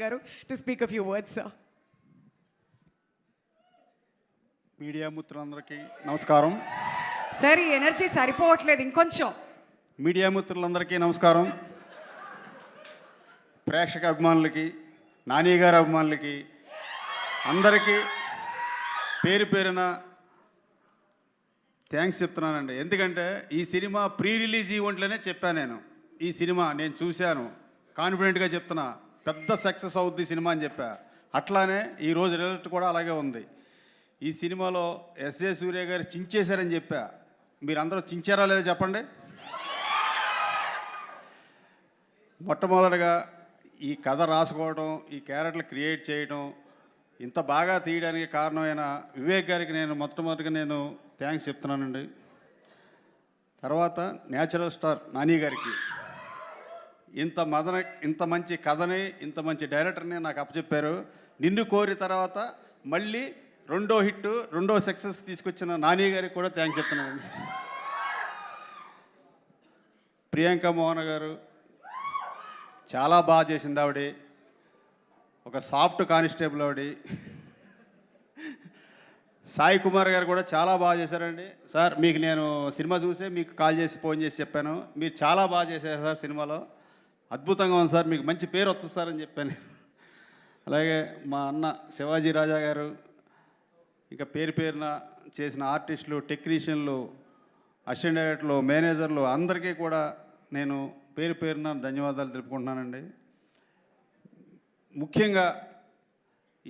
garu to speak a few words, sir. Media మిత్రులందరికీ నమస్కారం. Sir ఈ ఎనర్జీ సరిపోవట్లేదు, ఇంకొంచెం. మీడియా మిత్రులందరికీ నమస్కారం. ప్రేక్షక అభిమానులకి, నాని గారి అభిమానులకి అందరికీ పేరు పేరున థ్యాంక్స్ చెప్తున్నానండి. ఎందుకంటే ఈ సినిమా ప్రీ రిలీజ్ ఈవెంట్లోనే చెప్పాను నేను. ఈ సినిమా నేను చూశాను, కాన్ఫిడెంట్గా చెప్తున్నా, పెద్ద సక్సెస్ అవుద్ది సినిమా అని చెప్పా. అట్లానే ఈరోజు రిజల్ట్ కూడా అలాగే ఉంది. ఈ సినిమాలో ఎస్ఏ సూర్య గారు చించేశారని చెప్పా. మీరందరూ చించారా లేదా చెప్పండి. మొట్టమొదటిగా ఈ కథ రాసుకోవడం, ఈ క్యారెక్టర్లు క్రియేట్ చేయడం, ఇంత బాగా తీయడానికి కారణమైన వివేక్ గారికి నేను మొట్టమొదటిగా నేను థ్యాంక్స్ చెప్తున్నానండి. తర్వాత న్యాచురల్ స్టార్ నాని గారికి ఇంత మంచి కథని, ఇంత మంచి డైరెక్టర్ని నాకు అప్పచెప్పారు. నిన్ను కోరి తర్వాత మళ్ళీ రెండో హిట్, రెండో సక్సెస్ తీసుకొచ్చిన నాని గారికి కూడా థ్యాంక్స్ చెప్తున్నానండి. ప్రియాంక మోహన్ గారు చాలా బాగా చేసింది. ఆవిడ ఒక సాఫ్ట్ కానిస్టేబుల్. ఆవిడ సాయి కుమార్ గారు కూడా చాలా బాగా చేశారండి. సార్ మీకు నేను సినిమా చూసే మీకు కాల్ చేసి ఫోన్ చేసి చెప్పాను, మీరు చాలా బాగా చేశారు సార్, సినిమాలో అద్భుతంగా ఉంది సార్, మీకు మంచి పేరు వస్తుంది సార్ అని చెప్పాను. అలాగే మా అన్న శివాజీ రాజా గారు, ఇంకా పేరు పేరున చేసిన ఆర్టిస్టులు, టెక్నీషియన్లు, అసిస్టెంట్ డైరెక్టర్లు, మేనేజర్లు అందరికీ కూడా నేను పేరు పేరున ధన్యవాదాలు తెలుపుకుంటున్నానండి. ముఖ్యంగా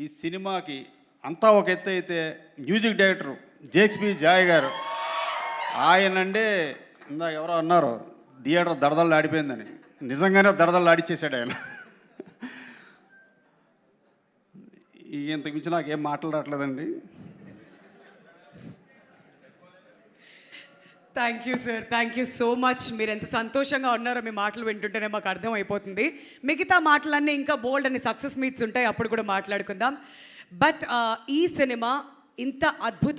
ఈ సినిమాకి అంతా ఒక ఎత్తు అయితే మ్యూజిక్ డైరెక్టరు జేక్స్బీ జాయ్ గారు, ఆయనంటే ఇందాక ఎవరో అన్నారు థియేటర్ దడదళ్ళు ఆడిపోయిందని. నిజంగానే దడదళ్ళు ఆడిచ్చేసాడు ఆయన. ఇంతకు మించి నాకేం మాట్లాడట్లేదండి. Thank you sir, thank you so much. మీరు ఎంత సంతోషంగా ఉన్నారో మీ మాటలు వింటుంటేనే మాకు అర్థం అయిపోతుంది. మిగతా మాటలన్నీ ఇంకా బోల్డ్ అని సక్సెస్ మీట్స్ ఉంటాయి, అప్పుడు కూడా మాట్లాడుకుందాం. బట్ ఈ సినిమా ఇంత అద్భుతం